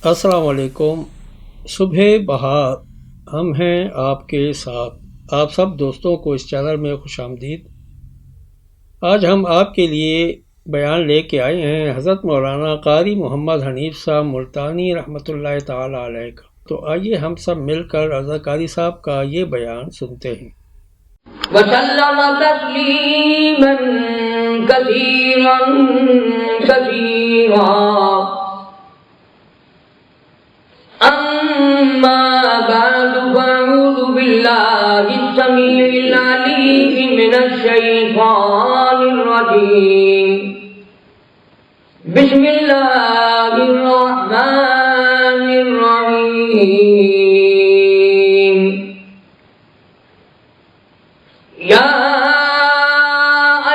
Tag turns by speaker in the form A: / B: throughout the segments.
A: السلام علیکم۔ صبح بہار ہم ہیں آپ کے ساتھ۔ آپ سب دوستوں کو اس چینل میں خوش آمدید۔ آج ہم آپ کے لیے بیان لے کے آئے ہیں حضرت مولانا قاری محمد حنیف صاحب ملتانی رحمۃ اللہ تعالی علیہ کا۔ تو آئیے ہم سب مل کر حضرت قاری صاحب کا یہ بیان سنتے ہیں۔
B: وسلم تسلیما کثیرا کثیرا اما بعد فاعوذ باللہ السمیع العلیم من الشیطان الرجیم بسم اللہ الرحمن الرحیم یا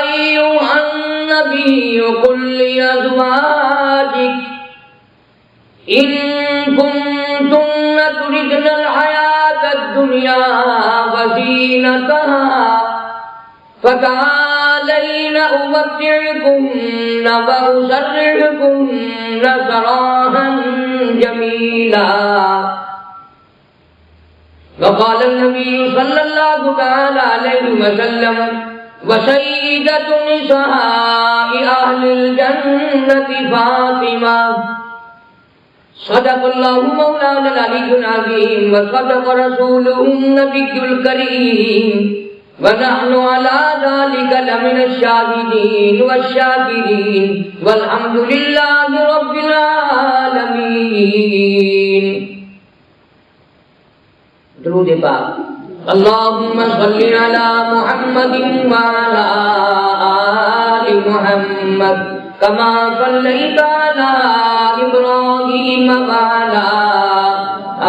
B: ایھا النبی قل لازواجک ان کنتن تردن الحیاۃ الدنیا وزینتها فتعالین امتعکن واسرحکن سراحا جمیلا۔ وقال النبي صلى الله تعالى عليه وسلم وسيدة نساء أهل الجنة فاطمة صدق الله مولانا العلي العظيم وصدق رسوله النبي الكريم ونحن على ذلك لمن الشاهدين والشاكرين والحمد لله رب العالمين۔ درود پاک۔ اللہم صلی علی محمد وعلی آل محمد کما صلیت علی ابراہیم وعلی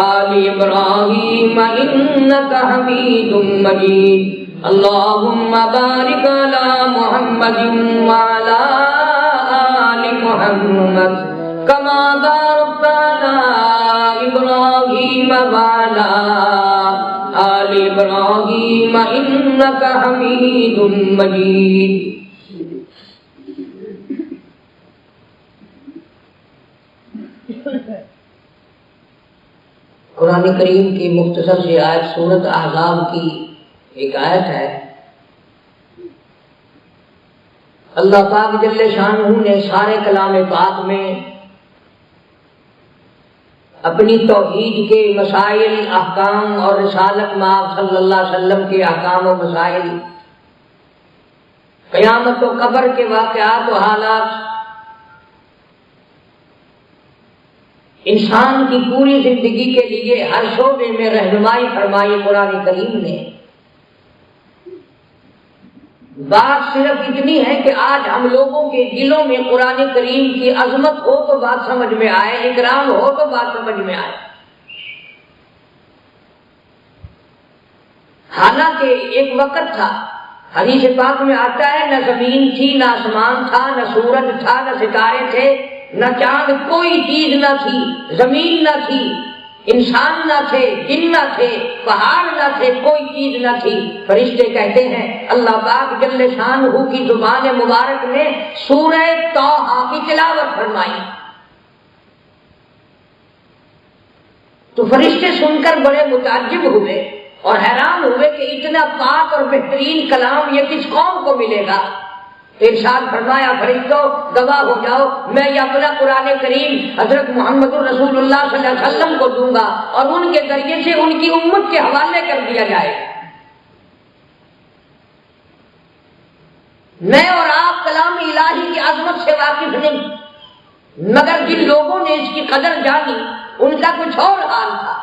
B: آل ابراہیم انک حمید مجید۔ اللہم بارک علی محمد وعلی آل محمد کما بارکت علی ابراہیم وعلی آل ابراہیم انک حمید مجید۔ قرآن کریم کی مختصر سی آیت سورۃ احزاب کی ایک آیت ہے۔ اللہ پاک جل شانہ نے سارے کلام پاک میں اپنی توحید کے مسائل، احکام اور رسالت مآب صلی اللہ علیہ وسلم کے احکام و مسائل، قیامت و قبر کے واقعات و حالات، انسان کی پوری زندگی کے لیے ہر شعبے میں رہنمائی فرمائی قرآن کریم نے۔ بات صرف اتنی ہے کہ آج ہم لوگوں کے دلوں میں قرآن کریم کی عظمت ہو تو بات سمجھ میں آئے، اکرام ہو تو بات سمجھ میں آئے۔ حالانکہ ایک وقت تھا، حدیث پاک میں آتا ہے، نہ زمین تھی، نہ آسمان تھا، نہ سورج تھا، نہ ستارے تھے، نہ چاند، کوئی چیز نہ تھی، زمین نہ تھی، انسان نہ تھے، جن نہ تھے، پہاڑ نہ تھے، کوئی چیز نہ تھی۔ فرشتے کہتے ہیں اللہ پاک جل شانہ کی زبان مبارک نے سورہ طٰہٰ کی تلاوت فرمائی تو فرشتے سن کر بڑے متعجب ہوئے اور حیران ہوئے کہ اتنا پاک اور بہترین کلام یہ کس قوم کو ملے گا۔ ارشاد فرمایا فرشتوں گواہ ہو جاؤ، میں یہ اپنا قرآن کریم حضرت محمد رسول اللہ صلی اللہ علیہ وسلم کو دوں گا اور ان کے ذریعے سے ان کی امت کے حوالے کر دیا جائے۔ میں اور آپ کلام الہی کی عظمت سے واقف نہیں، مگر جن لوگوں نے اس کی قدر جانی ان کا کچھ اور حال تھا۔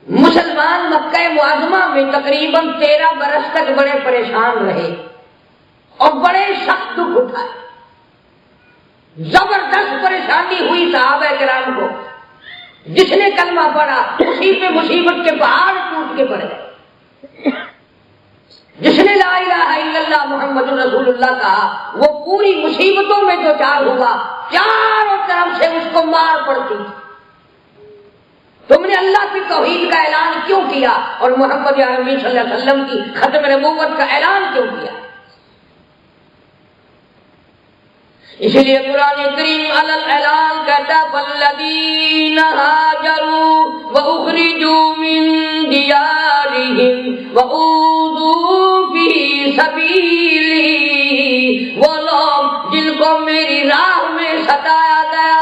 B: مسلمان مکہ معظمہ میں تقریباً 13 برس تک بڑے پریشان رہے اور بڑے سخت دکھ اٹھائے، زبردست پریشانی ہوئی صحابہ کرام کو۔ جس نے کلمہ پڑھا اسی پہ مصیبت کے پہاڑ ٹوٹ کے پڑے، جس نے لا الہ الا اللہ محمد رسول اللہ کہا وہ پوری مصیبتوں میں دو چار ہوا، چاروں طرف سے اس کو مار پڑتی تھی۔ تم نے اللہ کی توحید کا اعلان کیوں کیا اور محمد عربی صلی اللہ علیہ وسلم کی ختم نبوت کا اعلان کیوں کیا؟ اس لیے قرآن کریم علل اعلان کہتا ہے والذین ہاجروا واخرجوا من دیارہم واوذوا فی سبیلی، وہ لوگ جن کو میری راہ میں ستایا گیا،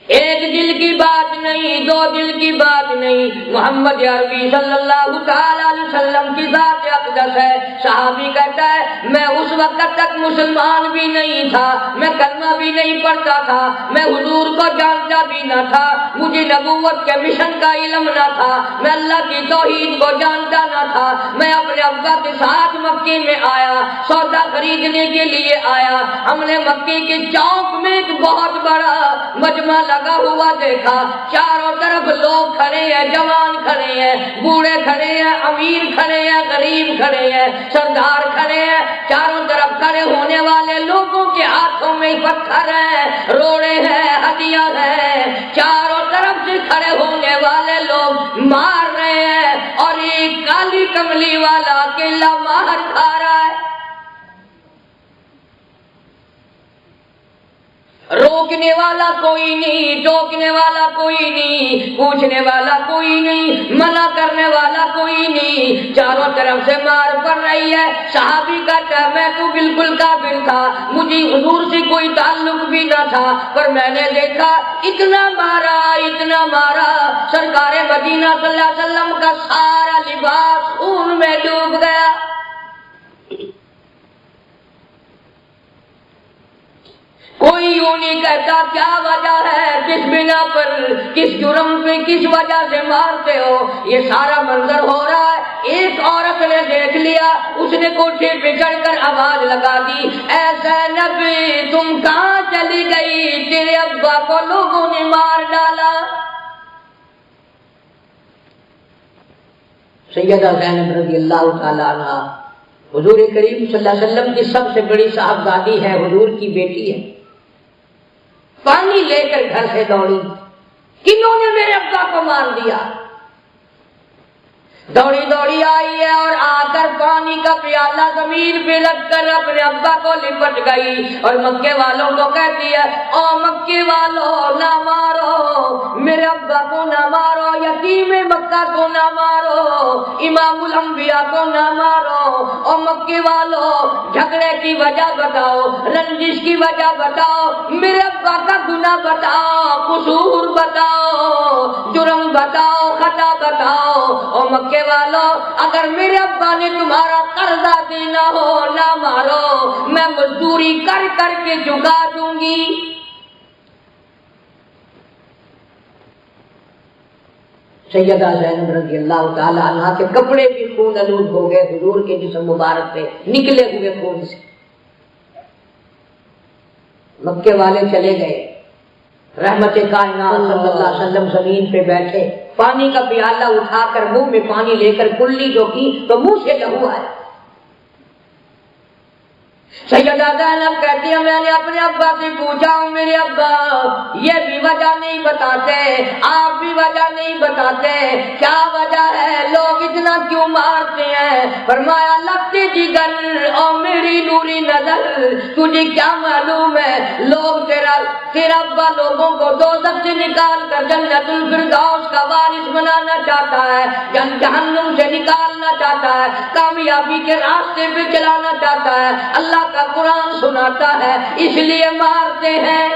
B: ایک دل کی بات نہیں، دو دل کی بات نہیں، محمد عربی صلی اللہ تعالی علیہ وسلم کی ذات اقدس ہے۔ صحابی کہتا ہے میں اس وقت تک مسلمان بھی نہیں تھا، میں کلمہ بھی نہیں پڑھتا تھا، میں حضور کو جانتا بھی نہ تھا، مجھے نبوت کے مشن کا علم نہ تھا، میں اللہ کی توحید کو جانتا نہ تھا، میں اپنے ابا کے ساتھ مکے میں آیا، سودا خریدنے کے لیے آیا، ہم نے مکے کے چوک میں ایک بہت بڑا مجمع لگا ہوا دیکھا، چاروں طرف لوگ کھڑے ہیں، جوان کھڑے ہیں، بوڑھے کھڑے ہیں، امیر کھڑے ہیں، غریب کھڑے ہیں، سردار کھڑے ہیں، چاروں طرف کھڑے ہونے والے لوگوں کے ہاتھوں میں پتھر ہیں، روڑے ہیں، ہتھیار ہیں، چاروں طرف سے کھڑے ہونے والے لوگ مار رہے ہیں، اور ایک کالی کملی والا اکیلا مار کھا رہا ہے۔ روکنے والا کوئی نہیں، ٹوکنے والا کوئی نہیں، پوچھنے والا کوئی نہیں، منع کرنے والا کوئی نہیں، چاروں طرف سے مار پڑ رہی ہے۔ صحابی کہتا ہے میں تو بالکل کافر تھا، مجھے حضور سے کوئی تعلق بھی نہ تھا، پر میں نے دیکھا اتنا مارا، سرکار مدینہ صلی اللہ علیہ وسلم کا سارا لباس خون میں ڈوب گیا۔ کوئی یوں نہیں کہتا کیا وجہ ہے، کس بنا پر، کس جرم پہ، کس وجہ سے مارتے ہو، یہ سارا منظر ہو رہا ہے۔ ایک عورت نے دیکھ لیا، اس نے کوٹھے پہ چڑھ کر آواز لگا دی اے زینب تم کہاں چلی گئی، تیرے ابا کو لوگوں نے مار ڈالا۔ سیدہ زینب رضی اللہ تعالی عنہ حضور کریم صلی اللہ علیہ وسلم کی سب سے بڑی صاحبزادی ہے، حضور کی بیٹی ہے، پانی لے کر گھر سے دوڑی، کنہوں نے میرے ابا کو مار دیا؟ دوڑی آئی ہے اور آ کر پانی کا پیالہ زمین پہ لگ کر اپنے ابا کو لپٹ گئی اور مکے والوں کو کہتی ہے او مکے والوں نہ مارو، میرے ابا کو نہ مارو، یتیم مکہ کو نہ مارو، امام الانبیاء کو نہ مارو، او مکے والوں جھگڑے کی وجہ بتاؤ، رنجش کی وجہ بتاؤ، میرے ابا کا گناہ بتاؤ، قصور بتاؤ، جرم بتاؤ، خطا بتاؤ، او مکے والو اگر میرے ابا نے تمہارا قرضہ دینا ہو نہ مارو، میں مزدوری کر کر کے چکا دوں گی۔ سیدہ زینب رضی اللہ تعالی عنہ کے کپڑے بھی خون آلود ہو گئے حضور کے جسم مبارک پہ نکلے ہوئے خون سے۔ مکے والے چلے گئے، رحمت کائنات صلی اللہ علیہ وسلم زمین پہ بیٹھے، پانی کا پیالہ اٹھا کر منہ میں پانی لے کر کلی جو کی تو منہ سے لہو آیا۔ سیدہ زینب کہتی ہے میں نے اپنے ابا سے پوچھا ہوں میرے ابا یہ بھی وجہ نہیں بتاتے، آپ بھی وجہ نہیں بتاتے، کیا وجہ ہے، لوگ اتنا کیوں مارتے ہیں؟ فرمایا لگتے جگر اور میری نوری نظر، تجھے کیا معلوم ہے لوگ تیرا ابا لوگوں کو دوزخ سے نکال کر جنت الفردوس کا وارث بنانا چاہتا ہے، جہنم سے نکالنا چاہتا ہے، کامیابی کے راستے پہ چلانا چاہتا ہے، اللہ کا قرآن سناتا ہے اس لیے مارتے ہیں۔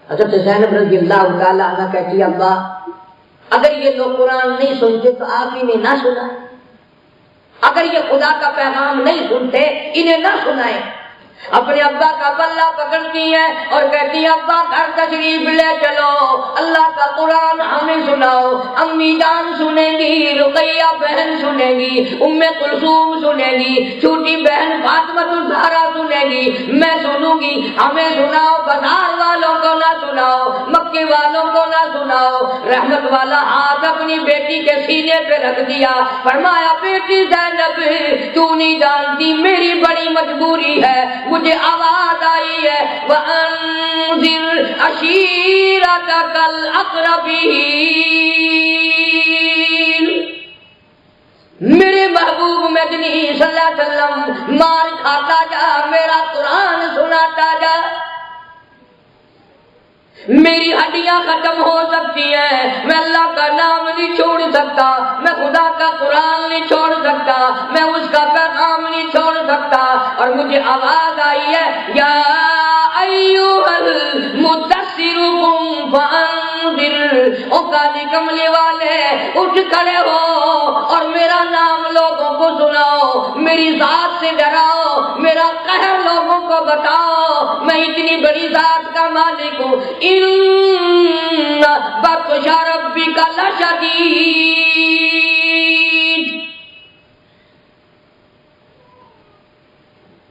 B: حضرت زینب رضی اللہ تعالی عنہ کہتی ہے ابا اگر یہ لوگ قرآن نہیں سنتے تو آپ انہیں نہ سنائیں، اگر یہ خدا کا پیغام نہیں سنتے انہیں نہ سنائیں۔ اپنے ابا کا پلہ پکڑتی ہے اور کہتی ہے ابا گھر تشریف لے چلو، اللہ کا قرآن ہمیں سناؤ، امی جان سنیں گی، رقیہ بہن سنیں گی، ام کلثوم سنیں گی، چھوٹی بہن فاطمہ الزہرا سنیں گی، میں سنوں گی، ہمیں سناؤ، بازار والوں کو نہ سناؤ، مکے والوں کو نہ سناؤ۔ رحمت والا ہاتھ اپنی بیٹی کے سینے پہ رکھ دیا، فرمایا بیٹی زینب تو نہیں جانتی میری بڑی مجبوری ہے، مجھے آواز آئی ہے وَأَنذِرْ عَشِيرَتَكَ الْأَقْرَبِينَ، میرے محبوب مدنی صلی اللہ علیہ وسلم مار کھاتا جا، میرا قرآن سناتا جا، میری ہڈیاں ختم ہو سکتی ہیں، میں اللہ کا نام نہیں چھوڑ سکتا، میں خدا کا قرآن نہیں چھوڑ سکتا، میں اس کا پیغام نہیں چھوڑ سکتا، اور مجھے آواز آئی ہے یا ایھا المدثر قم فانذر، او کالی کملی والے اٹھ کھڑے ہو اور میرا نام لوگوں کو سناؤ، میری ذات سے ڈراؤ، میرا قہر لوگوں کو بتاؤ، میں اتنی بڑی ذات کا مالک ہوں، ان بطش ربک لشدید۔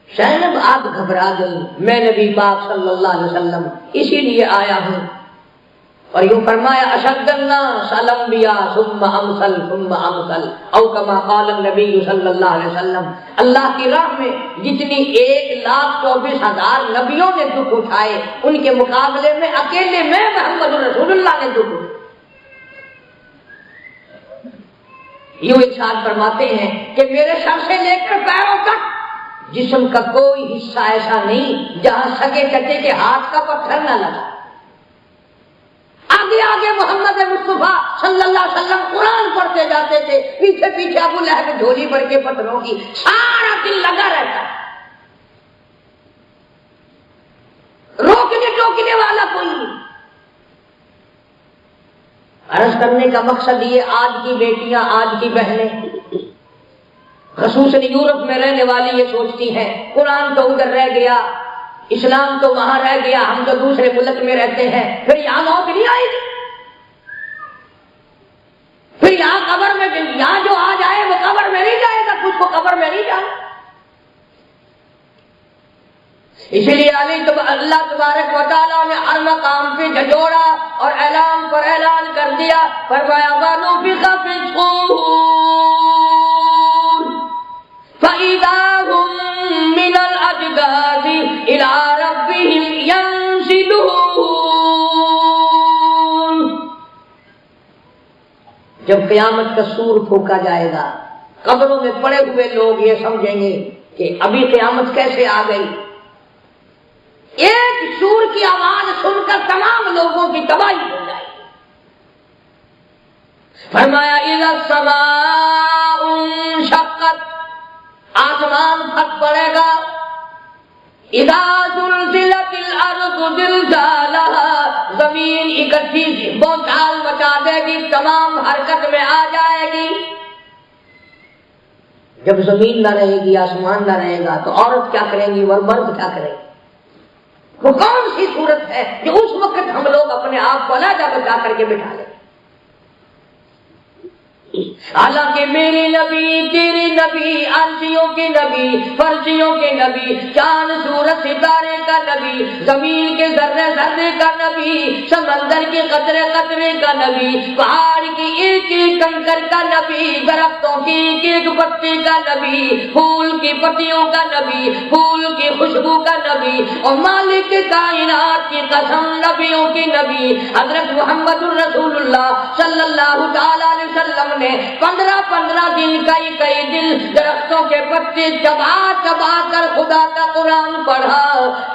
B: زینب آپ گھبرا گئی، میں نبی پاک صلی اللہ علیہ وسلم اسی لیے آیا ہوں، اور یوں فرمایا اشد الناس الانبیاء ثم امثل ثم امثل، او کما قال النبی صلی اللہ علیہ وسلم، اللہ کی راہ میں جتنی 1,24,000 نبیوں نے دکھ اٹھائے، ان کے مقابلے میں اکیلے میں محمد رسول اللہ نے دکھ اٹھائے۔ یوں ارشاد فرماتے ہیں کہ میرے سر سے لے کر پیروں تک جسم کا کوئی حصہ ایسا نہیں جہاں سگے چچے کے ہاتھ کا پتھر نہ لگا۔ آگے آگے محمد مصطفیٰ صلی اللہ علیہ وسلم قرآن پڑھتے جاتے تھے، پیچھے پیچھے ابو لہب جھولی بھر کے پتھروں کی، سارا دن لگا رہتا، روکنے ٹوکنے والا کوئی نہیں۔ عرض کرنے کا مقصد یہ، آج کی بیٹیاں، آج کی بہنیں، خصوصاً یورپ میں رہنے والی یہ سوچتی ہیں قرآن تو ادھر رہ گیا، اسلام تو وہاں رہ گیا، ہم تو دوسرے ملک میں رہتے ہیں، پھر یہاں موت نہیں آئے گی، پھر یہاں قبر میں، یہاں جو آ جائے وہ قبر میں نہیں جائے گا، کچھ کو قبر میں نہیں جائے۔ اسی لیے اللہ تبارک و تعالیٰ نے ہر مقام پہ جھنجھوڑا اور اعلان پر اعلان کر دیا، فرمایا وَنُفِخَ فِي الصُّورِ فَإِذَا هُم مِّنَ الْأَجْدَاثِ إِلَىٰ رَبِّهِمْ يَنسِلُونَ۔ جب قیامت کا سور پھونکا جائے گا، قبروں میں پڑے ہوئے لوگ یہ سمجھیں گے کہ ابھی قیامت کیسے آ گئی۔ ایک سور کی آواز سن کر تمام لوگوں کی تباہی ہو جائے گی۔ فرمایا اذا السماء انشقت، آسمان پھٹ پڑے گا، اذا زلزلت الارض زلزالها، زمین اکٹھی بوچھال مچا دے گی، تمام حرکت میں آ جائے گی۔ جب زمین نہ رہے گی، آسمان نہ رہے گا، تو عورت کیا کریں گی اور مرد کیا کریں گے؟ وہ کون سی صورت ہے جو اس وقت ہم لوگ اپنے آپ کو علیحدہ بچا کر کے بٹھا لیں؟ حالانکہ میرے نبی، تیرے نبی، عرشیوں کے نبی، فرشیوں کے نبی، چاند سورج ستارے کا نبی، زمین کے ذرے ذرے کا نبی، سمندر کے قطرے قطرے کا نبی، پہاڑ کی ایک ایک کنکر کا نبی، درختوں کی ایک ایک پتے کا نبی، پھول کی پتیوں کا نبی، پھول کی خوشبو کا نبی، اور مالک کائنات کی قسم نبیوں کے نبی حضرت محمد الرسول اللہ صلی اللہ تعالی علیہ وسلم نے 15 دن کئی دن درختوں کے پتے چبا چبا کر خدا کا قرآن پڑھا۔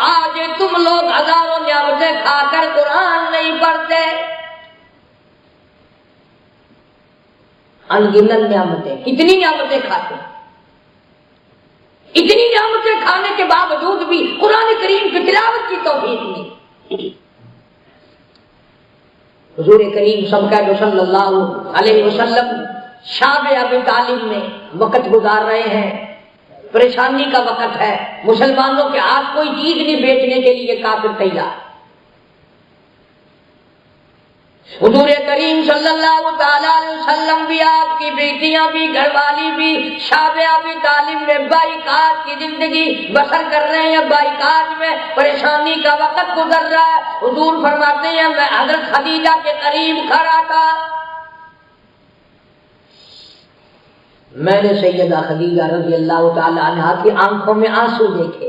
B: آج تم لوگ ہزاروں نعمتیں کھا کر قرآن نہیں پڑھتے، انگنت نعمتیں، کتنی نعمتیں کھاتے، اتنی نعمتیں کھانے کے باوجود بھی قرآن کریم کی تلاوت کی توفیق نہیں۔ حضور کریم صلی اللہ علیہ وسلم شاب ابی طالب میں وقت گزار رہے ہیں، پریشانی کا وقت ہے، مسلمانوں کے ہاتھ کوئی چیز نہیں بیچنے کے لیے کافر تیار۔ حضور کریم صلی اللہ تعالی علیہ وسلم بھی، آپ کی بیٹیاں بھی، گھر والی بھی شاب ابی طالب میں بائیکاٹ کی زندگی بسر کر رہے ہیں، بائیکاٹ میں پریشانی کا وقت گزر رہا ہے۔ حضور فرماتے ہیں میں حضرت خدیجہ کے قریب کھڑا تھا، میں نے سیدہ خدیجہ رضی اللہ تعالی عنہا کی آنکھوں میں آنسو دیکھے۔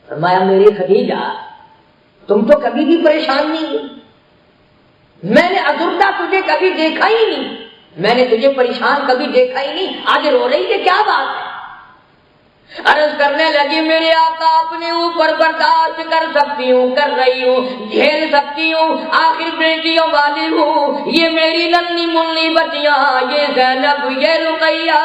B: فرمایا میری خدیجہ تم تو کبھی بھی پریشان نہیں، میں نے ازردہ تجھے کبھی دیکھا ہی نہیں، میں نے تجھے پریشان کبھی دیکھا ہی نہیں، آج رو رہی ہے، کیا بات ہے؟ عرض کرنے لگی میرے آقا اپنے اوپر برداشت کر سکتی ہوں، کر رہی ہوں، جھیل سکتی ہوں، آخر بیٹیوں والی ہوں، یہ میری ننھی منی بچیاں، یہ زینب، یہ رقیہ،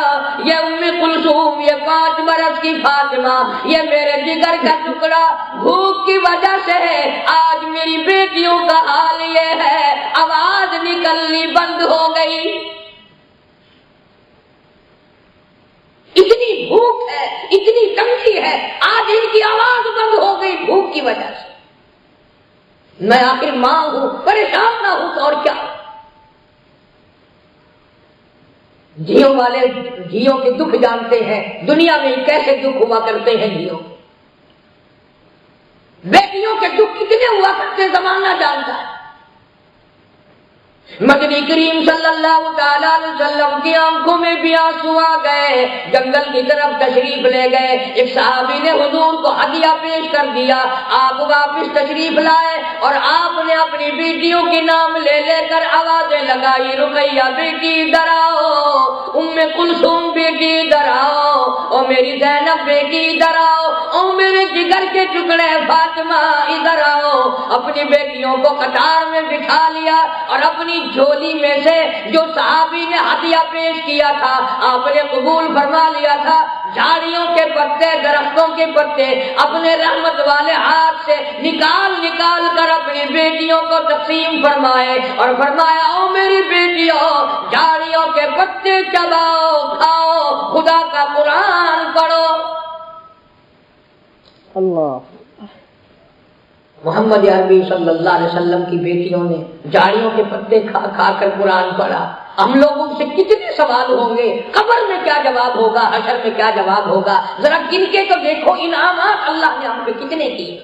B: یہ ام کلثوم، یہ 5 برس کی فاطمہ، یہ میرے جگر کا ٹکڑا، بھوک کی وجہ سے آج میری بیٹیوں کا حال یہ ہے، آواز نکلنی بند ہو گئی، اتنی بھوک ہے، اتنی تنگی ہے، آج ان کی آواز بند ہو گئی بھوک کی وجہ سے، میں آخر ماں ہوں، پریشان نہ ہوں تو اور کیا؟ جھیوں والے جھیوں کے دکھ جانتے ہیں، دنیا میں کیسے دکھ ہوا کرتے ہیں جھیوں، بیٹیوں کے دکھ کتنے ہوا کرتے زمانہ جانتا ہے۔ مدنی کریم صلی اللہ تعالی علیہ وسلم کی آنکھوں میں بھی آنسو آ گئے، جنگل کی طرف تشریف لے گئے، ایک صحابی نے حضور کو ہدیہ پیش کر دیا، آپ واپس تشریف لائے اور آپ نے اپنی بیٹیوں کے نام لے لے کر آوازیں لگائی، رقیہ بیٹی ادھر آؤ، ام کلثوم بیٹی ادھر آؤ، اور میری زینب بیٹی ادھر آؤ، اور میرے جگر کے ٹکڑے فاطمہ ادھر آؤ۔ اپنی بیٹیوں کو قطار میں بٹھا لیا اور اپنی جھولی میں سے جو صحابی نے ہدیہ پیش کیا تھا آپ نے قبول فرما لیا تھا، جھاڑیوں کے پتے، درختوں کے پتے اپنے رحمت والے ہاتھ سے نکال نکال کر اپنی بیٹیوں کو تقسیم فرمائے اور فرمایا، او میری بیٹیوں، جھاڑیوں کے پتے چباؤ، کھاؤ، خدا کا قرآن پڑھو۔ اللہ، محمد عربی صلی اللہ علیہ وسلم کی بیٹیوں نے جھاڑیوں کے پتے کھا کھا کر قرآن پڑھا۔ ہم لوگوں سے کتنے سوال ہوں گے، قبر میں کیا جواب ہوگا، حشر میں کیا جواب ہوگا، ذرا گن کے تو دیکھو انعامات اللہ نے ہم پہ کتنے کیے۔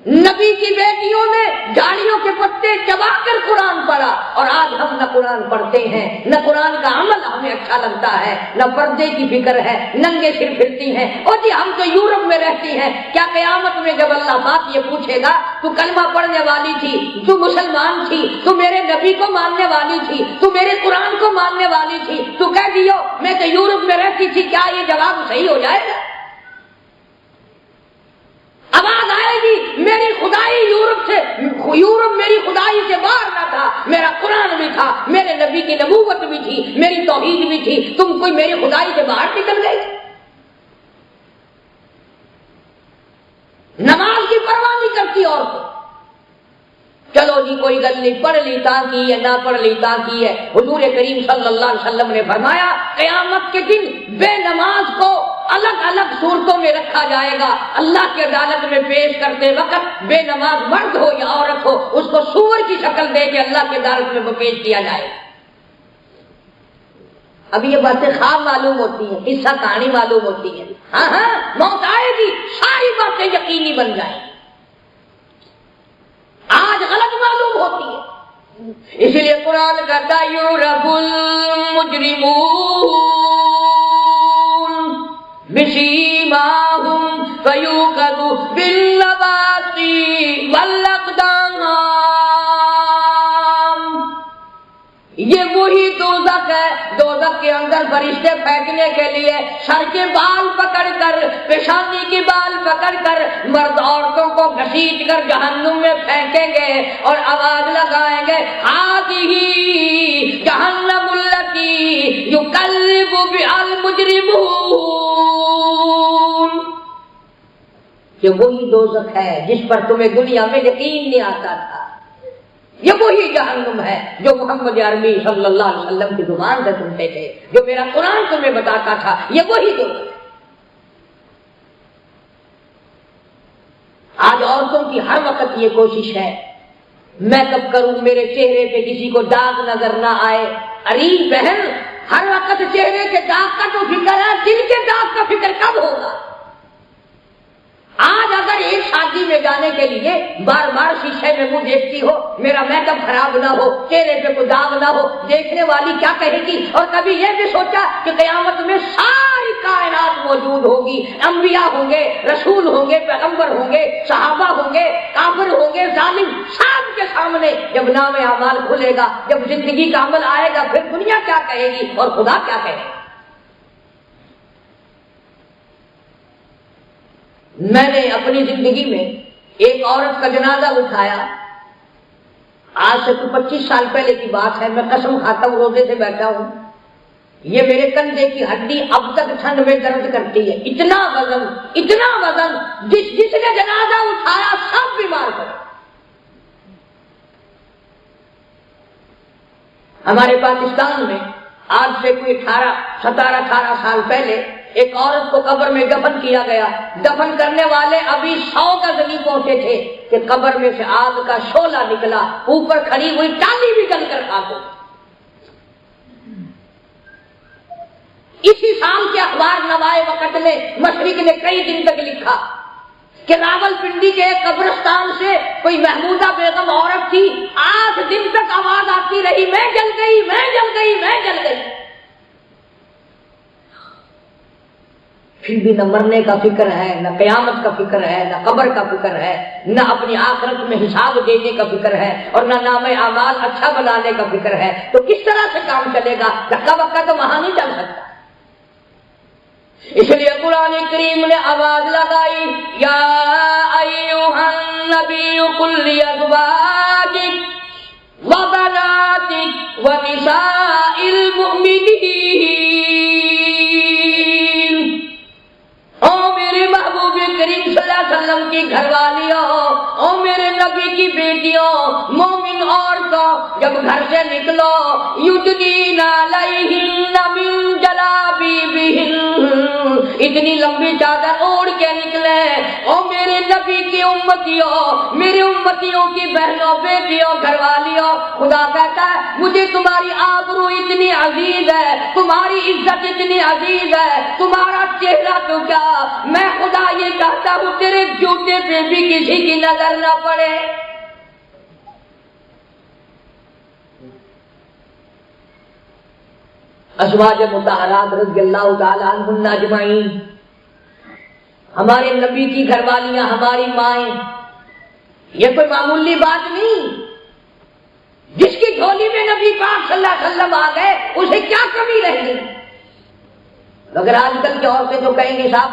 B: نبی کی بیٹیوں نے جھاڑیوں کے پتے چبا کر قرآن پڑھا، اور آج ہم نہ قرآن پڑھتے ہیں، نہ قرآن کا عمل ہمیں اچھا لگتا ہے، نہ پردے کی فکر ہے، ننگے سر پھرتی ہیں۔ اور جی ہم تو یورپ میں رہتی ہیں، کیا قیامت میں جب اللہ پاک یہ پوچھے گا تو کلمہ پڑھنے والی تھی، تو مسلمان تھی، تو میرے نبی کو ماننے والی تھی، تو میرے قرآن کو ماننے والی تھی، تو کہہ دیو میں تو یورپ میں رہتی تھی، کیا یہ جواب صحیح ہو جائے گا؟ آواز آئے گی میری خدائی یورپ سے، یورپ میری خدائی سے باہر نہ تھا، میرا قرآن بھی تھا، میرے نبی کی نبوت بھی تھی، میری توحید بھی تھی، تم کوئی میری خدائی سے باہر نکل گئی۔ نماز کی پرواہ نہیں کرتی عورتیں، چلو جی کوئی گل نہیں، پڑھ لی تاکی ہے، نہ پڑھ لی تاکی ہے۔ حضور کریم صلی اللہ علیہ وسلم نے فرمایا قیامت کے دن بے نماز کو الگ الگ صورتوں میں رکھا جائے گا، اللہ کی عدالت میں پیش کرتے وقت بے نماز مرد ہو یا عورت ہو اس کو سور کی شکل دے کے اللہ کی عدالت میں پیش کیا جائے گا۔ اب یہ باتیں خواب معلوم ہوتی ہیں، قصہ کہانی معلوم ہوتی ہے، ہاں ہاں موت آئے گی ساری باتیں یقینی بن جائیں گی، آج غلط معلوم ہوتی ہے۔ اس لیے قرآن کہتا ہے یعرف المجرمون بسیماہم فیوخذ بالنواصی والاقدام، یہ وہی دوزخ ہے، دوزخ کے اندر فرشتے پھینکنے کے لیے سر کے بال پکڑ کر، پیشانی کے بال پکڑ کر مرد عورتوں کو گھسیٹ کر جہنم میں پھینکیں گے اور آواز لگائیں گے ہذہ جہنم التی یکذب بہا المجرمون، یہ وہی دوزخ ہے جس پر تمہیں دنیا میں یقین نہیں آتا تھا، یہ وہی جہنم ہے جو محمد عربی صلی اللہ علیہ وسلم کی زبان سے سنتے تھے، جو میرا قرآن تمہیں بتاتا تھا، یہ وہی دوزخ ہے۔ آج عورتوں کی ہر وقت یہ کوشش ہے میک اپ کروں، میرے چہرے پہ کسی کو داغ نظر نہ آئے۔ ارے بہن، ہر وقت چہرے کے داغ کا تو فکر ہے، دل کے داغ کا فکر کب ہوگا؟ آج اگر ایک شادی شادی میں جانے کے لیے بار بار شیشے میں منہ دیکھتی ہو، میرا میک اپ خراب نہ ہو، چہرے پہ کوئی داغ نہ ہو، دیکھنے والی کیا کہے گی؟ اور کبھی یہ بھی سوچا کہ قیامت میں ساری کائنات موجود ہوگی، انبیاء ہوں گے، رسول ہوں گے، پیغمبر ہوں گے، صحابہ ہوں گے، کافر ہوں گے، ظالم، سب کے سامنے جب نام اعمال کھلے گا، جب زندگی کا عمل آئے گا، پھر دنیا کیا کہے گی اور خدا کیا کہے گا؟ میں نے اپنی زندگی میں ایک عورت کا جنازہ اٹھایا، آج سے 25 سال پہلے کی بات ہے، میں قسم کھاتا ہوں روزے سے بیٹھا ہوں، یہ میرے کندھے کی ہڈی اب تک ٹھنڈ میں درد کرتی ہے، اتنا وزن، جس نے جنازہ اٹھایا سب بیمار پڑے۔ ہمارے پاکستان میں آج سے کوئی 17-18 سال پہلے ایک عورت کو قبر میں دفن کیا گیا، دفن کرنے والے ابھی 100 گز نہیں پہنچے تھے کہ قبر میں سے آگ کا شعلہ نکلا، اوپر کھڑی ہوئی ٹالی بھی جل کر خاک ہو۔ اسی سال کے اخبار نوائے وقت نے مشرق نے کئی دن تک لکھا کہ راول پنڈی کے ایک قبرستان سے کوئی محمودہ بیگم عورت تھی، 8 دن تک آواز آتی رہی، میں جل گئی، میں جل گئی، میں جل گئی۔ پھر بھی نہ مرنے کا فکر ہے، نہ قیامت کا فکر ہے، نہ قبر کا فکر ہے، نہ اپنی آخرت میں حساب دینے کا فکر ہے، اور نہ نام اعمال اچھا بنانے کا فکر ہے، تو کس طرح سے کام چلے گا؟ دھکا بکا تو وہاں نہیں چل سکتا۔ اس لیے قرآن کریم نے آواز لگائی، یا ایھا النبی قل لازواجک وبناتک ونساء المؤمنین، او میرے محبوب کریم صلی اللہ علیہ وسلم کی گھر والیوں، او میرے نبی کی بیٹیوں، مومن عورتوں، جب گھر سے نکلو، یدنین علیہن من جلابیبہن، اتنی لمبی چادر اوڑھ کے نکلے۔ او میرے نبی کی امتیوں، میرے امتیوں کی بہنوں، بیٹیوں، گھر والیوں، خدا کہتا ہے مجھے تمہاری آبرو اتنی عزیز ہے، تمہاری عزت اتنی عزیز ہے، تمہارا چہرہ تو کیا، میں خدا یہ کہتا ہوں تیرے جوتے پہ بھی کسی کی نظر نہ پڑے۔ ازواج مطہرات رضی اللہ تعالی عنہن اجمعین، ہمارے نبی کی گھر والیاں، ہماری مائیں، یہ کوئی معمولی بات نہیں۔ جس کی جھولی میں نبی پاک صلی اللہ علیہ وسلم آ گئے اسے کیا کمی رہ گئی؟ مگر آج کل کی عورتیں تو کہیں گے صاحب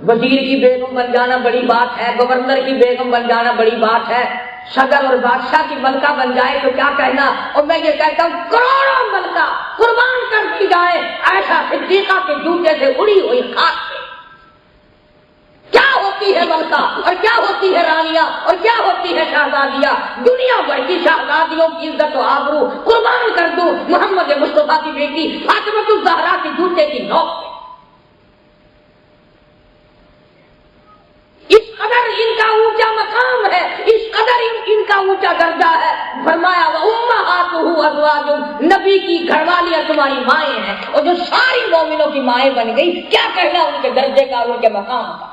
B: وزیر کی بیگم بن جانا بڑی بات ہے، گورنر کی بیگم بن جانا بڑی بات ہے، صدر اور بادشاہ کی ملکہ بن جائے تو کیا کہنا؟ اور میں یہ کہتا ہوں کروڑوں ملکہ قربان کر دی جائے ایسا صدیقہ کے جوتے سے اڑی ہوئی خاک پہ۔ کیا ہوتی ہے ملکہ اور کیا ہوتی ہے رانیاں اور کیا ہوتی ہے شہزادیاں؟ دنیا بھر کی شہزادیوں کی عزت و آبرو قربان کر دوں محمد مصطفیٰ کی بیٹی فاطمہ الزہرا کے جوتے کی نوک پہ۔ اس قدر ان کا اونچا مقام ہے، اس قدر ان کا اونچا درجہ ہے، فرمایا وَأُمَّهَاتُهُ أَزْوَاجٌ، نبی کی گھر والیاں تمہاری مائیں ہیں، اور جو ساری مومنوں کی مائیں بن گئی، کیا کہنا ان کے درجے کا اور ان کے مقام کا۔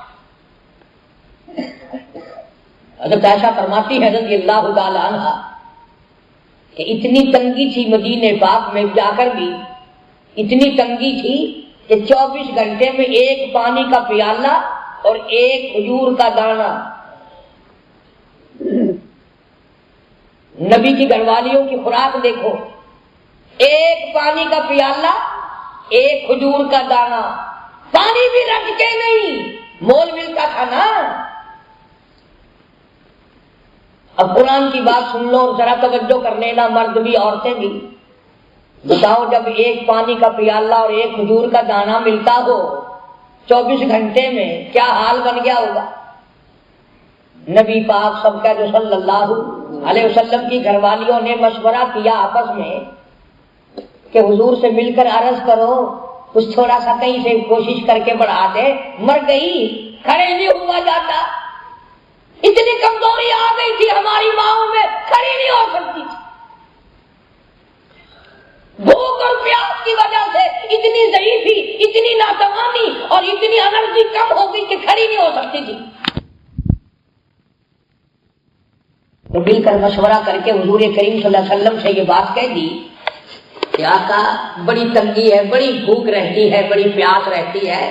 B: حضرت عائشہ فرماتی ہے رضی اللہ تعالی عنہا کہ اتنی تنگی تھی مدینے پاک میں جا کر بھی، اتنی تنگی تھی کہ 24 گھنٹے میں ایک پانی کا پیالہ اور ایک کھجور کا دانہ۔ نبی کی گھر والیوں کی خوراک دیکھو، ایک پانی کا پیالہ، ایک کھجور کا دانہ، پانی بھی رکھ کے نہیں، مول ملتا تھا نا۔ اب قرآن کی بات سن لو اور ذرا توجہ کر لینا، مرد بھی عورتیں بھی۔ بتاؤ جب ایک پانی کا پیالہ اور ایک کھجور کا دانہ ملتا ہو 24 گھنٹے میں، کیا حال بن گیا ہوگا؟ نبی پاک سب کا جو صلی اللہ علیہ وسلم کی گھر والیوں نے مشورہ کیا آپس میں کہ حضور سے مل کر عرض کرو کچھ تھوڑا سا کہیں سے کوشش کر کے بڑھا دے، مر گئی، کھڑے نہیں ہوا جاتا، اتنی کمزوری آ گئی تھی ہماری ماؤں میں، کھڑی نہیں ہو سکتی تھی، بھوک اور پیاس کی وجہ سے اتنی ضعیفی، اتنی ناتوانی اور اتنی انرجی کم ہو گئی کہ کھڑی نہیں ہو سکتی تھی۔ تو مل کر مشورہ کر کے حضور کریم صلی اللہ علیہ وسلم سے یہ بات کہہ دی کہ آقا بڑی تنگی ہے، بڑی بھوک رہتی ہے، بڑی پیاس رہتی ہے،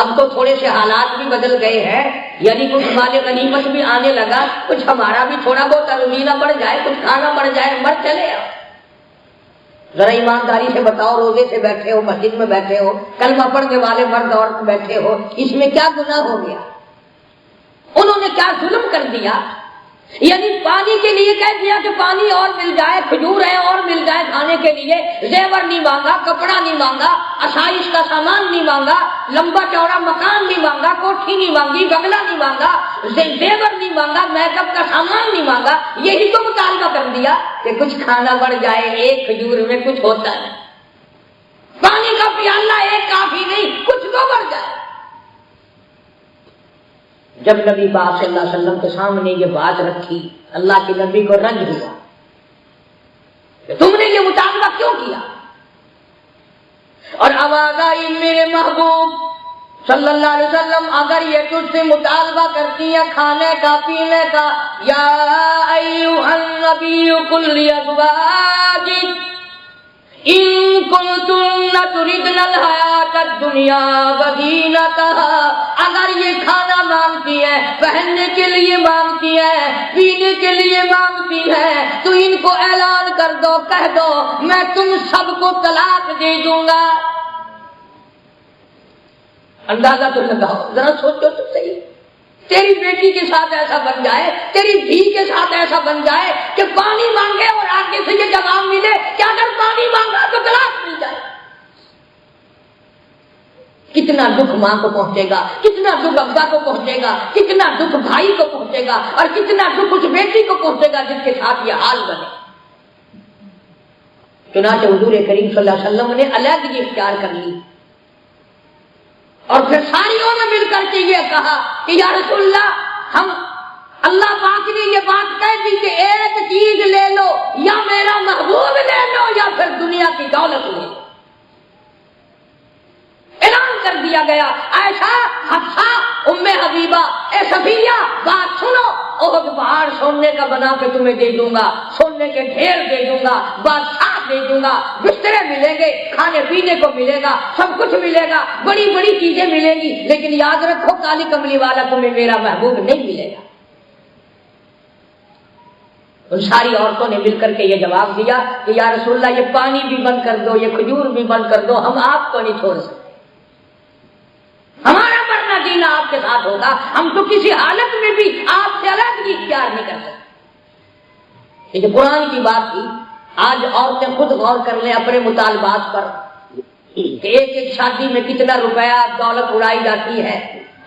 B: اب تو تھوڑے سے حالات بھی بدل گئے ہیں، یعنی کچھ مال غنیمت بھی آنے لگا، کچھ ہمارا بھی تھوڑا بہت روزینہ بڑھ جائے، کچھ کھانا بڑھ جائے، مر چلے آپ۔ ذرا ایمانداری سے بتاؤ، روزے سے بیٹھے ہو، مسجد میں بیٹھے ہو، کلمہ پڑھنے والے مرد عورت بیٹھے ہو، اس میں کیا گناہ ہو گیا؟ انہوں نے کیا ظلم کر دیا؟ یعنی پانی کے لیے کہہ دیا کہ پانی اور مل جائے، کھجور ہے اور مل جائے کھانے کے لیے، زیور نہیں مانگا، کپڑا نہیں مانگا، آسائش کا سامان نہیں مانگا، لمبا چوڑا مکان نہیں مانگا، کوٹھی نہیں مانگی، بنگلہ نہیں مانگا، زیور نہیں مانگا، میک اپ کا سامان نہیں مانگا، یہی تو مطالبہ کر دیا کہ کچھ کھانا بڑھ جائے، ایک کھجور میں کچھ ہوتا ہے، پانی کا پیالہ ایک کافی نہیں، کچھ تو بڑھ جائے۔ جب نبی پاک صلی اللہ علیہ وسلم کے سامنے یہ بات رکھی، اللہ کے نبی کو رنج ہوا کہ تم نے یہ مطالبہ کیوں کیا؟ اور آواز آئی میرے محبوب صلی اللہ علیہ وسلم، اگر یہ تجھ سے مطالبہ کرتی ہے کھانے کا پینے کا، یا ایھا النبی قل لازواجک ان کنتن تردن الحیات الدنیا وزینتها، اگر یہ کھانا مانگتی ہے، پہننے کے لیے مانگتی ہے، پینے کے لیے مانگتی ہے، تو ان کو اعلان کر دو، کہہ دو میں تم سب کو طلاق دے دوں گا۔ اندازہ تو لگاؤ، ذرا سوچو تو صحیح، تیری بیٹی کے ساتھ ایسا بن جائے، تیری دھی کے ساتھ ایسا بن جائے کہ پانی مانگے اور آگے سے یہ جواب ملے کہ اگر پانی مانگا تو طلاق مل جائے۔ کتنا دکھ ماں کو پہنچے گا، کتنا دکھ ابا کو پہنچے گا، کتنا دکھ بھائی کو پہنچے گا، اور کتنا دکھ اس بیٹی کو پہنچے گا جس کے ساتھ یہ حال بنے۔ چنانچہ حضور کریم صلی اللہ علیہ وسلم نے علیحدگی اختیار کر لی، اور پھر ساریوں نے مل کر کے یہ کہا کہ یا رسول اللہ، ہم اللہ پاک نے یہ بات کہہ دی کہ ایک چیز لے لو، یا میرا محبوب لے لو یا پھر دنیا کی دولت لے لو۔ اعلان کر دیا گیا، عائشہ، حفصہ، ام حبیبہ، اے صفیہ، بات سنو، احد پہاڑ سونے کا بنا کے تمہیں دے دوں گا، سونے کے ڈھیر دے دوں گا، بادشاہ دے دوں گا، بسترے ملیں گے، کھانے پینے کو ملے گا، سب کچھ ملے گا، بڑی بڑی چیزیں ملیں گی، لیکن یاد رکھو کالی کملی والا تمہیں میرا محبوب نہیں ملے گا۔ ان ساری عورتوں نے مل کر کے یہ جواب دیا کہ یا رسول اللہ، یہ پانی بھی بند کر دو، یہ کھجور بھی بند کر دو، ہم آپ کو نہیں چھوڑ سکتے، ہمارا مرنا جینا آپ کے ساتھ ہوگا، ہم تو کسی حالت میں بھی آپ سے علیحدگی اختیار نہیں کر سکتے۔ یہ قرآن کی بات تھی۔ آج عورتیں خود غور کر لیں اپنے مطالبات پر کہ ایک ایک شادی میں کتنا روپیہ دولت اڑائی جاتی ہے،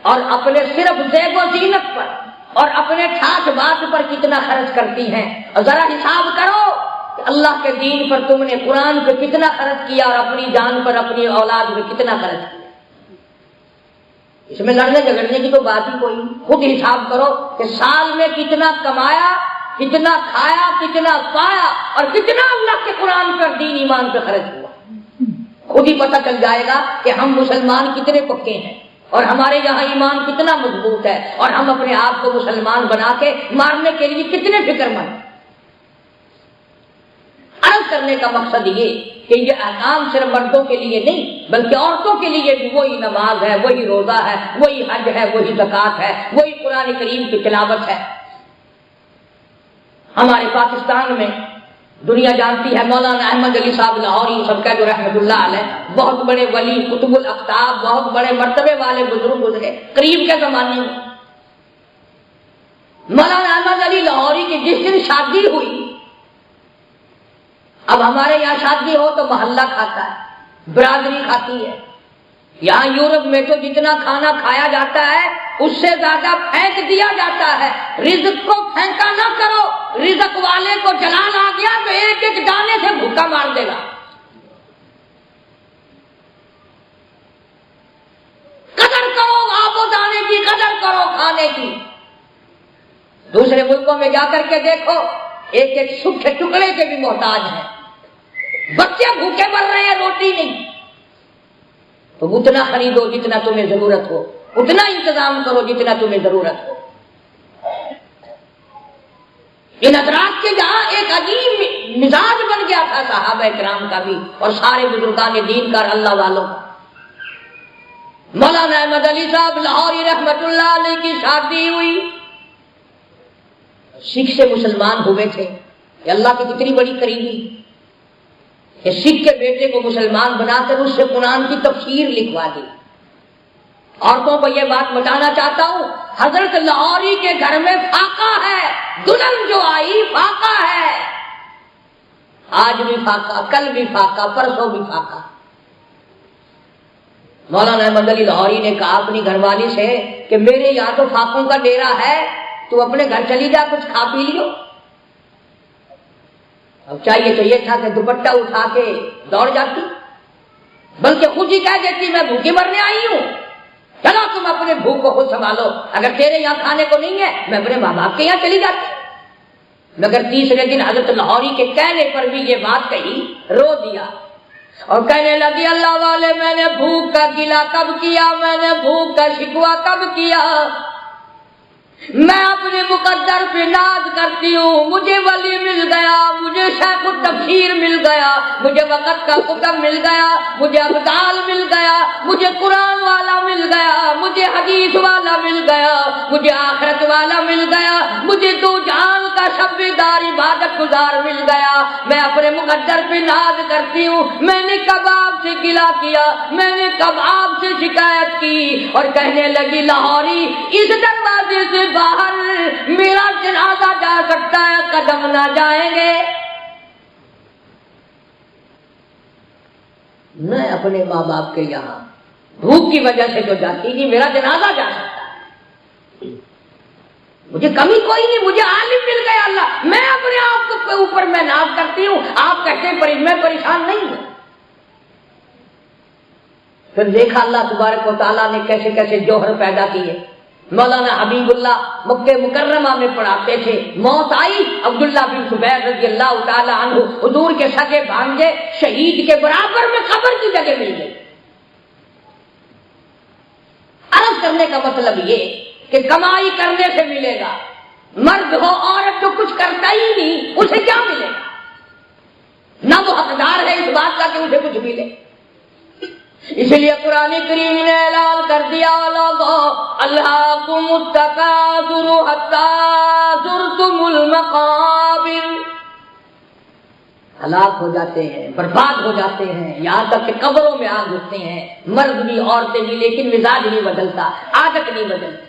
B: اور اپنے صرف زیب و زینت پر اور اپنے ٹھاٹ بات پر کتنا خرچ کرتی ہیں، اور ذرا حساب کرو کہ اللہ کے دین پر تم نے قرآن پہ کتنا خرچ کیا اور اپنی جان پر اپنی اولاد میں کتنا خرچ کیا۔ اس میں لڑنے جھگڑنے کی تو بات ہی کوئی نہیں، خود حساب کرو کہ سال میں کتنا کمایا، کتنا کھایا، کتنا پایا، اور کتنا اللہ کے قرآن پر دین ایمان پہ خرچ ہوا، خود ہی پتہ چل جائے گا کہ ہم مسلمان کتنے پکے ہیں اور ہمارے یہاں ایمان کتنا مضبوط ہے، اور ہم اپنے آپ کو مسلمان بنا کے مارنے کے لیے کتنے فکر مند ہیں۔ عرض کرنے کا مقصد یہ کہ یہ احکام صرف مردوں کے لیے نہیں بلکہ عورتوں کے لیے بھی وہی نماز ہے، وہی روزہ ہے، وہی حج ہے، وہی زکوٰۃ ہے، وہی قرآن کریم کی تلاوت ہے۔ ہمارے پاکستان میں دنیا جانتی ہے مولانا احمد علی صاحب لاہوری سب کا جو رحمۃ اللہ علیہ، بہت بڑے ولی، قطب الاقطاب، بہت بڑے مرتبے والے بزرگ گزرے قریب کے زمانے میں۔ مولانا احمد علی لاہوری کی جس دن شادی ہوئی، اب ہمارے یہاں شادی ہو تو محلہ کھاتا ہے، برادری کھاتی ہے، یہاں یورپ میں تو جتنا کھانا کھایا جاتا ہے اس سے زیادہ پھینک دیا جاتا ہے۔ رزق کو پھینکا نہ کرو، رزق والے کو جلال آ گیا تو ایک ایک دانے سے بھوکا مار دے گا۔ قدر کرو آب و دانے کی، قدر کرو کھانے کی۔ دوسرے ملکوں میں جا کر کے دیکھو، ایک ایک سوکھے ٹکڑے کے بھی محتاج ہیں، بچے بھوکے مر رہے ہیں، روٹی نہیں۔ تو اتنا خریدو جتنا تمہیں ضرورت ہو، اتنا انتظام کرو جتنا تمہیں ضرورت ہو۔ ان حضرات کے جہاں ایک عجیب مزاج بن گیا تھا صحابہ کرام کا بھی اور سارے بزرگان دین کا اللہ والوں کا۔ مولانا احمد علی صاحب لاہوری رحمت اللہ علیہ کی شادی ہوئی، سکھ سے مسلمان ہوئے تھے، کہ اللہ کی کتنی بڑی قریبی کہ سکھ کے بیٹے کو مسلمان بنا کر اس سے قرآن کی تفسیر لکھوا دی۔ عورتوں کو یہ بات بتانا چاہتا ہوں، حضرت لاہوری کے گھر میں فاقہ ہے، دلہن جو آئی فاقہ ہے، آج بھی فاقہ، کل بھی فاقہ، پرسوں بھی فاقہ۔ مولانا احمد علی لاہوری نے کہا اپنی گھر والی سے کہ میرے یہاں تو فاقوں کا ڈیرا ہے، تو اپنے گھر چلی جا، کچھ کھا پی لیو۔ اب چاہیے تو یہ تھا کہ دوپٹہ اٹھا کے دوڑ جاتی، بلکہ خود ہی کہہ دیتی میں بھوکے مرنے آئی ہوں، چلو تم اپنے بھوک کو خود سنبھالو، اگر تیرے یہاں کھانے کو نہیں ہے میں اپنے ماں باپ کے یہاں چلی جاتی۔ مگر تیسرے دن حضرت لاہوری کے کہنے پر بھی یہ بات کہی، رو دیا اور کہنے لگی اللہ والے میں نے بھوک کا گلا کب کیا، میں نے بھوک کا شکوہ کب کیا، میں اپنے مقدر پہ ناز کرتی ہوں، مجھے ولی مل گیا، مجھے شیخ التفسیر مل گیا، مجھے وقت کا حکم مل گیا، مجھے ابدال مل گیا، مجھے قرآن والا مل گیا، مجھے حدیث والا مل گیا، مجھے آخرت والا مل گیا، مجھے دو جہان کا شبیدار عبادت گزار مل گیا، میں اپنے مقدر پہ ناز کرتی ہوں، میں نے کب آپ سے گلا کیا، میں نے کب آپ سے شکایت کی۔ اور کہنے لگی لاہوری اس دروازے سے باہر میرا جنازہ جا سکتا ہے، قدم نہ جائیں گے، میں اپنے ماں باپ کے یہاں بھوک کی وجہ سے جو جاتی تھی، میرا جنازہ جا سکتا ہے، مجھے کمی کوئی نہیں، مجھے عالم مل گیا اللہ، میں اپنے آپ کو اوپر میں ناز کرتی ہوں، آپ کہتے ہیں میں پریشان نہیں ہوں۔ پھر دیکھا اللہ تبارک و تعالیٰ نے کیسے کیسے جوہر پیدا کیے۔ مولانا حبیب اللہ مکہ مکرمہ میں پڑھاتے تھے، موت آئی، عبداللہ بن زبیر رضی اللہ تعالی عنہ حضور کے سگے بھانجے شہید کے برابر میں قبر کی جگہ مل گئی۔ عرض کرنے کا مطلب یہ کہ کمائی کرنے سے ملے گا، مرد ہو عورت تو کچھ کرتا ہی نہیں، اسے کیا ملے گا؟ نہ وہ حقدار ہے اس بات کا کہ اسے کچھ ملے۔ اس لیے قرآن کریم نے اعلان کر دیا لوگو الہاکم التکاثر حتی زرتم المقابر، ہلاک ہو جاتے ہیں، برباد ہو جاتے ہیں، یہاں تک کہ قبروں میں آ گھستے ہیں، مرد بھی عورتیں بھی، لیکن مزاج نہیں بدلتا، عادت نہیں بدلتی۔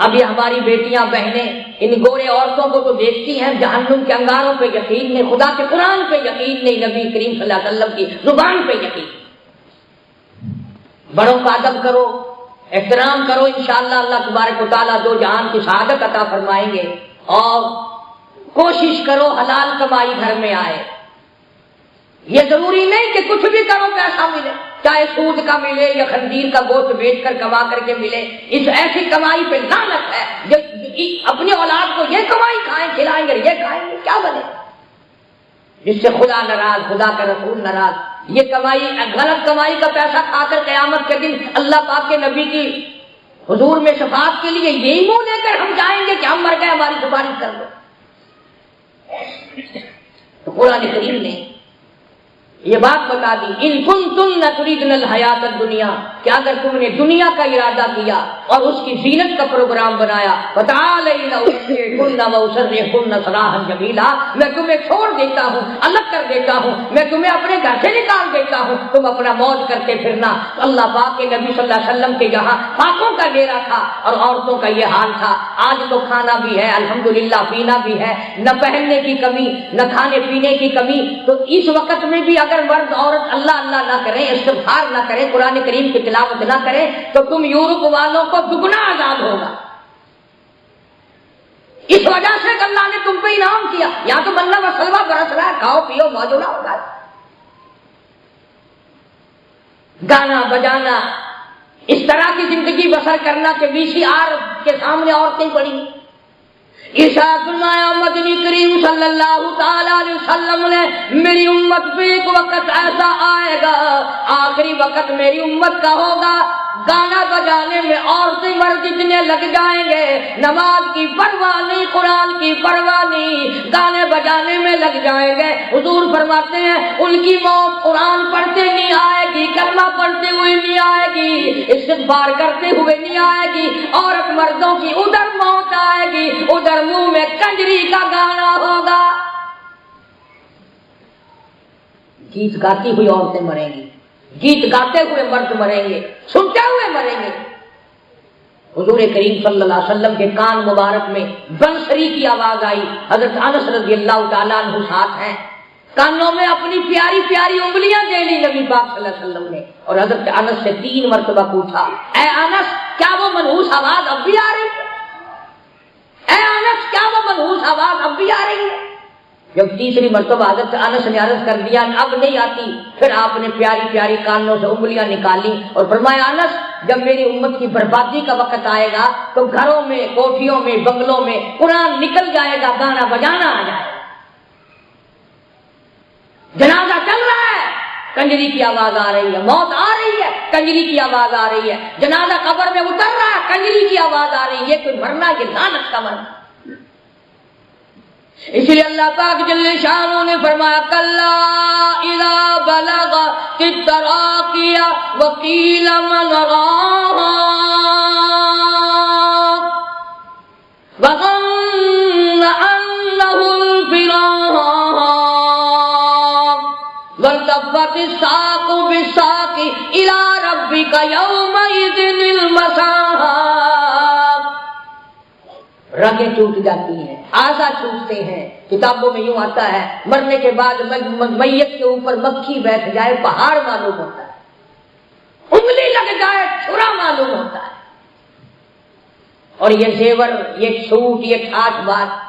B: اب یہ ہماری بیٹیاں بہنیں ان گورے عورتوں کو تو دیکھتی ہیں، جہنم کے انگاروں پہ یقین نہیں، خدا کے قرآن پہ یقین نہیں، نبی کریم صلی اللہ علیہ وسلم کی زبان پہ یقین۔ بڑوں کا ادب کرو، احترام کرو، انشاءاللہ اللہ تبارک و تعالیٰ دو جہان کی سعادت عطا فرمائیں گے، اور کوشش کرو حلال کمائی گھر میں آئے۔ یہ ضروری نہیں کہ کچھ بھی کرو پیسہ ملے، چاہے سود کا ملے یا خنزیر کا گوشت بیچ کر کما کر کے ملے، اس ایسی کمائی پہ لعنت ہے جو اپنی اولاد کو یہ کمائی کھائیں کھلائیں گے، یہ کھائیں گے، کیا بنے، جس سے خدا ناراض، خدا کا رسول ناراض۔ یہ کمائی، غلط کمائی کا پیسہ کھا کر قیامت کے دن اللہ پاک کے نبی کی حضور میں شفاعت کے لیے یہی منہ لے کر ہم جائیں گے کہ ہم مر گئے، ہماری سفارش کر دو۔ تو قرآن کریم نے یہ بات بتا دی، ان کنتن تریدن الحیات الدنیا، کہ اگر تم نے دنیا کا ارادہ کیا اور اس کی زینت کا پروگرام بنایا، فتعالین اؤتیکن واسرحکن سراحا جمیلا، میں تمہیں چھوڑ دیتا ہوں، الگ کر دیتا ہوں، میں تمہیں اپنے گھر سے نکال دیتا ہوں، تم اپنا موج کرتے پھرنا۔ تو اللہ پاک کے نبی صلی اللہ علیہ وسلم کے یہاں پاکوں کا ڈیرا تھا اور عورتوں کا یہ حال تھا۔ آج تو کھانا بھی ہے الحمدللہ، پینا بھی ہے، نہ پہننے کی کمی نہ کھانے پینے کی کمی۔ تو اس وقت میں بھی اگر مرد عورت اللہ اللہ نہ کریں، استغفار نہ کریں، قرآن کریم کی تلاوت نہ کریں، تو تم یورپ والوں کو دگنا عذاب ہوگا۔ اس وجہ سے کہ اللہ نے تم پہ انعام کیا، یہاں تو بندہ وسلوہ برس رہا ہے، کھاؤ پیو موجودہ ہوگا، گانا بجانا، اس طرح کی زندگی بسر کرنا کہ VCR کے سامنے عورتیں پڑی۔ ارشاد فرمایا مدنی کریم صلی اللہ تعالی علیہ وسلم نے، میری امت پہ ایک وقت ایسا آئے گا، آخری وقت میری امت کا ہوگا گانا بجانے میں عورتیں مرد اتنے لگ جائیں گے، نماز کی پرواہ نہیں، قرآن کی پرواہ نہیں، گانے بجانے میں لگ جائیں گے۔ حضور فرماتے ہیں ان کی موت قرآن پڑھتے نہیں آئے گی، کلمہ پڑھتے ہوئے نہیں آئے گی، استغفار کرتے ہوئے نہیں آئے گی۔ عورت مردوں کی ادھر موت آئے گی، ادھر منہ میں کنجری کا گانا ہوگا۔ گیت گاتی ہوئی عورتیں مریں گی، گیت گاتے ہوئے مرد مریں گے، سنتے ہوئے مریں گے۔ حضور کریم صلی اللہ علیہ وسلم کے کان مبارک میں بنسری کی آواز آئی، حضرت انس رضی اللہ تعالیٰ عنہ ساتھ ہیں، کانوں میں اپنی پیاری پیاری انگلیاں دے لی نبی پاک صلی اللہ علیہ وسلم نے، اور حضرت انس سے 3 مرتبہ پوچھا، اے انس کیا وہ منحوس آواز اب بھی آ رہی ہے؟ اے انس کیا وہ منحوس آواز اب بھی آ رہی ہے؟ جب تیسری مرتبہ حضرت انس نے عرض کر دیا اب نہیں آتی، پھر آپ نے پیاری پیاری کانوں سے انگلیاں نکالی اور فرمایا انس جب میری امت کی بربادی کا وقت آئے گا تو گھروں میں، کوٹھیوں میں، بنگلوں میں قرآن نکل جائے گا، گانا بجانا آ جائے گا، جنازہ چل رہا ہے، کنجری کی آواز آ رہی ہے، موت آ رہی ہے، کنجری کی آواز آ رہی ہے، جنازہ قبر میں اتر رہا ہے، کنجری کی آواز آ رہی ہے، کوئی مرنا یہ لعنت کا مرنا۔ اس لیے اللہ پاک جل شانہ نے فرمایا کلا اذا بلغت التراقی وقیل من راق وظن انه الفراق والتفت الساق بالساق الى ربك يومئذ المساق۔ رگیں ٹوٹ جاتی ہیں، اعضاء ٹوٹتے ہیں، کتابوں میں یوں آتا ہے مرنے کے بعد میت کے اوپر مکھی بیٹھ جائے پہاڑ معلوم ہوتا ہے، انگلی لگ جائے چھرا معلوم ہوتا ہے، اور یہ زیور، یہ سوٹ، یہ ٹھاٹ بات،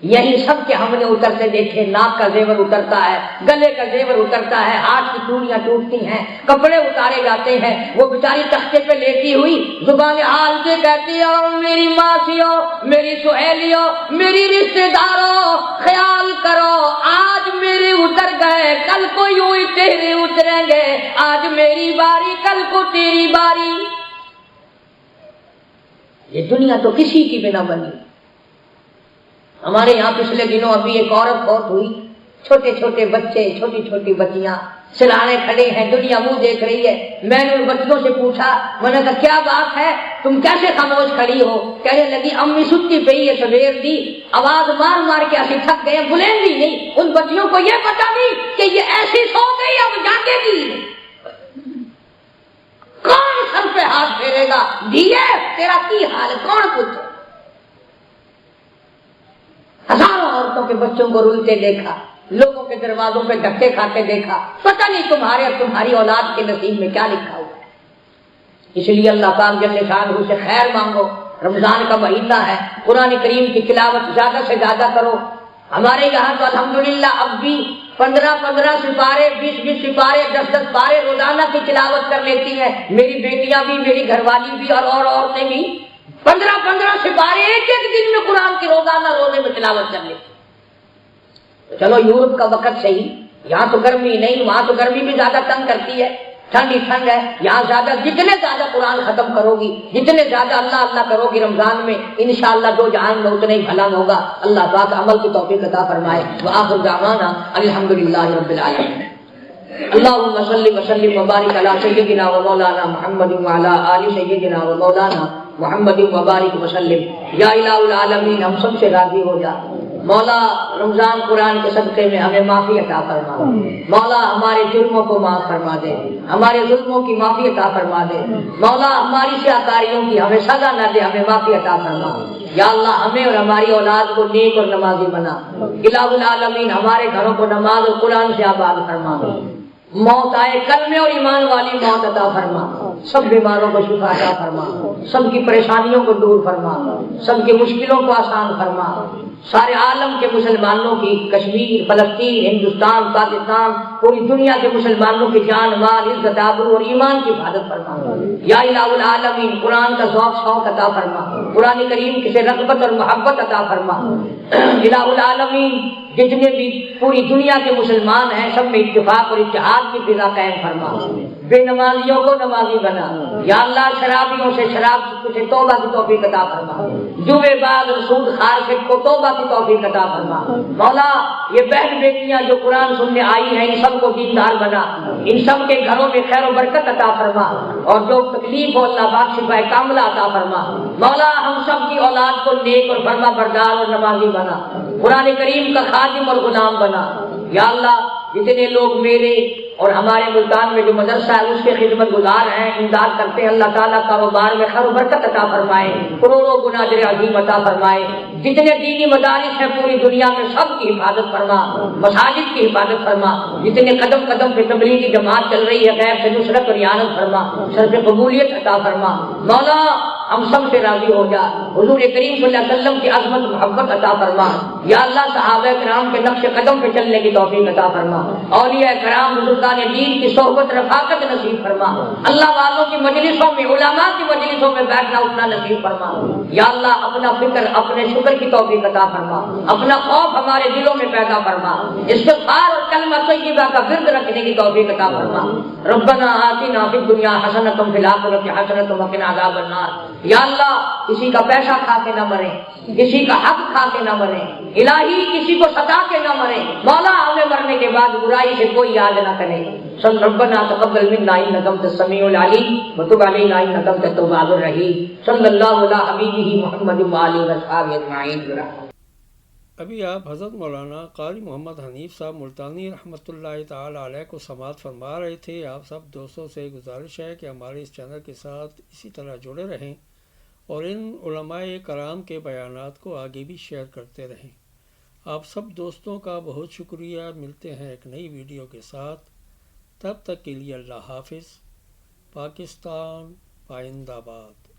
B: یہی سب کے ہم نے اترتے دیکھے، ناک کا زیور اترتا ہے، گلے کا زیور اترتا ہے، ہاتھ کی چوڑیاں ٹوٹتی ہیں، کپڑے اتارے جاتے ہیں، وہ بیچاری تختے پہ لیٹی ہوئی زبان حال سے کہتی ہے میری ماسیوں، میری سہیلیوں، میری رشتے داروں، خیال کرو آج میرے اتر گئے، کل کو یوں ہی تیرے اتریں گے، آج میری باری کل کو تیری باری۔ یہ دنیا تو کسی کی بنا بنی۔ ہمارے یہاں پچھلے دنوں ابھی ایک عورت فوت ہوئی، چھوٹے چھوٹے بچے، چھوٹی چھوٹی بچیاں، سرانے کھڑے ہیں، دنیا منہ دیکھ رہی ہے۔ میں نے ان بچوں سے پوچھا، میں نے کہا کیا بات ہے، تم کیسے خاموش کھڑی ہو؟ کہنے لگی امی ستی پئی ہے سویر دی، آواز مار مار کے اسی تھک گئے، بلندی نہیں۔ ان بچیوں کو یہ پتا نہیں کہ یہ ایسی سو گئی اب جاگے گی، کون سر پہ ہاتھ پھیرے گا، دیے تیرا کی حال کون پوچھے؟ ہزاروں عورتوں کے بچوں کو رلتے دیکھا، لوگوں کے دروازوں پہ دھکے کھاتے دیکھا، پتہ نہیں تمہارے اور تمہاری اولاد کے نصیب میں کیا لکھا ہوا ہے۔ اس لیے اللہ پاک جل شانہ سے خیر مانگو، رمضان کا مہینہ ہے، قرآن کریم کی تلاوت زیادہ سے زیادہ کرو۔ ہمارے یہاں تو الحمدللہ اب بھی 15 سپارے، 20 سپارے، 10 پارے روزانہ کی تلاوت کر لیتی ہیں، میری بیٹیاں بھی، میری گھر والی بھی اور عورتیں بھی 15 سپارے ایک دن میں قرآن کے روزے میں تلاوت کر لیتے۔ چلو یورپ کا وقت صحیح، یہاں تو گرمی نہیں، وہاں تو گرمی بھی زیادہ تنگ کرتی ہے، ٹھنڈ ہی ٹھنڈ ہے، یہاں زیادہ جتنے زیادہ قرآن ختم کرو گی، جتنے زیادہ اللہ اللہ کرو گی رمضان میں، انشاءاللہ 2 جہان میں اتنے ہی بھلا ہوگا۔ اللہ پاک عمل کی توفیق عطا فرمائے۔ وآخر دعوانا الحمدللہ رب العالمین۔ اللهم صل وسلم وبارك على سيدنا ومولانا محمد وعلى آل سيدنا ومولانا محمد وبارک وسلم۔ یا الہ العالمین ہم سب سے راضی ہو جا، مولا رمضان قرآن کے صدقے میں ہمیں معافی عطا فرما، مولا ہمارے جرموں کو معاف فرما دے، ہمارے ظلموں کی معافی عطا فرما دے، مولا ہماری سیاکاریوں کی ہمیں سزا نہ دے، ہمیں معافی عطا فرما۔ یا اللہ ہمیں اور ہماری اولاد کو نیک اور نمازی بنا، الہ العالمین ہمارے گھروں کو نماز اور قرآن سے آباد فرما، موت آئے کلمے اور ایمان والی موت عطا فرما، سب بیماروں کو شفا عطا فرما، سب کی پریشانیوں کو دور فرما، سب کی مشکلوں کو آسان فرما، سارے عالم کے مسلمانوں کی، کشمیر، فلسطین، ہندوستان، پاکستان، پوری دنیا کے مسلمانوں کی جان مال عزت آبرو اور ایمان کی حفاظت فرما۔ یا الہ العالمین قرآن کا ذوق شوق عطا فرما، قرآن کریم سے رغبت اور محبت عطا فرما۔ الہ العالمین جتنے بھی پوری دنیا کے مسلمان ہیں سب میں اتفاق اور اتحاد کی فضا قائم فرما، بے نمازیوں کو نمازی بنا، یا اللہ شرابیوں سے شراب سے توبہ کی توفیق عطا فرما، جوے باز اور سود خار سے کو توبہ کی توفیق عطا فرما، مولا یہ بہن بیٹیاں جو قرآن سننے آئی ہیں ان سب کو دیندار بنا، ان سب کے گھروں میں خیر و برکت عطا فرما، اور جو تکلیف ہو اللہ پاک شفا کاملہ عطا فرما، مولا ہم سب کی اولاد کو نیک اور فرما بردار اور نمازی بنا، قرآن کریم کا خادم اور غلام بنا، یا اللہ جتنے لوگ میرے اور ہمارے ملتان میں جو مدرسہ ہے اس کے خدمت گزار ہیں امداد کرتے ہیں، اللہ تعالیٰ کاروبار میں خیر و برکت عطا فرمائے، کروڑوں گنا اجر عظیم عطا فرمائے، جتنے دینی مدارس ہیں پوری دنیا میں سب کی حفاظت فرما، مساجد کی حفاظت فرما، جتنے قدم قدم پہ تبلیغی جماعت چل رہی ہے غیب سے نصرت اور اعانت فرما، شرف قبولیت عطا فرما، مولا ہم سب سے راضی ہو جا، حضور کریم صلی اللہ علیہ وسلم کی عظمت محبت عطا فرما، یا اللہ صحابہ کرام کے نقش قدم پہ چلنے کی توفیق عطا فرما، اولیاء کرام بزرگان دین کی صحبت رفاقت نصیب فرما، اللہ والوں کی مجلسوں میں علماء کی مجلسوں میں بیٹھنا اٹھنا نصیب فرما، یا اللہ اپنا فکر اپنے شکر کی توفیق عطا فرما، اپنا خوف ہمارے دلوں میں پیدا فرما، استغفار اور کلمہ طیبہ کا ورد رکھنے کی توفیق عطا فرما، ربنا آتنا فی الدنیا حسنۃ وفی الآخرۃ حسنۃ وقنا عذاب النار، یا اللہ کسی کا پیسہ کھا کے نہ مرے، کسی کا حق کھا کے نہ مرے، الہی کسی کو ستا کے نہ مرے، مولا ہمیں مرنے کے بعد برائی سے کوئی یاد نہ کرے، صلی ربنا تقبل منا انک انت السمیع العلیم وتب علینا انک انت التواب الرحیم، صلی اللہ علی حبیبہ محمد وآلہ وصحبہ اجمعین۔
A: ابھی آپ حضرت مولانا قاری محمد حنیف صاحب ملتانی رحمۃ اللہ تعالی علیہ کو سماعت فرما رہے تھے۔ آپ سب دوستوں سے گزارش ہے کہ ہمارے اس چینل کے ساتھ اسی طرح جڑے رہیں اور ان علماء کرام کے بیانات کو آگے بھی شیئر کرتے رہیں۔ آپ سب دوستوں کا بہت شکریہ۔ ملتے ہیں ایک نئی ویڈیو کے ساتھ، تب تک کے لیے اللہ حافظ۔ پاکستان پائندہ باد۔